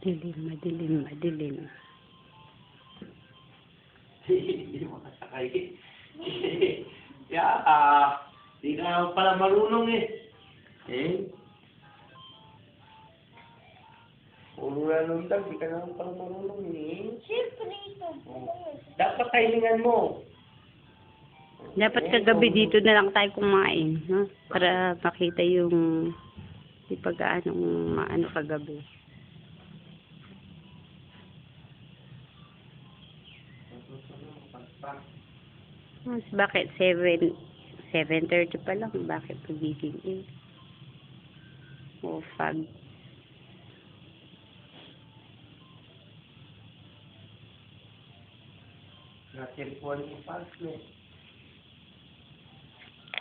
Dilim, madilim, madilim. Hindi mo kasakay. Di ka pala marunong eh. Puro na nung tag, di ka naman pala marunong eh. Siyempre ito. Dapat timingan mo. Dapat kagabi dito na lang tayo kumain, no? Para makita yung di pag-aanong maano kagabi. Mas bakit 7:30 pa lang, bakit pagising eh? O fag. Nasa cellphone yung pulse mo.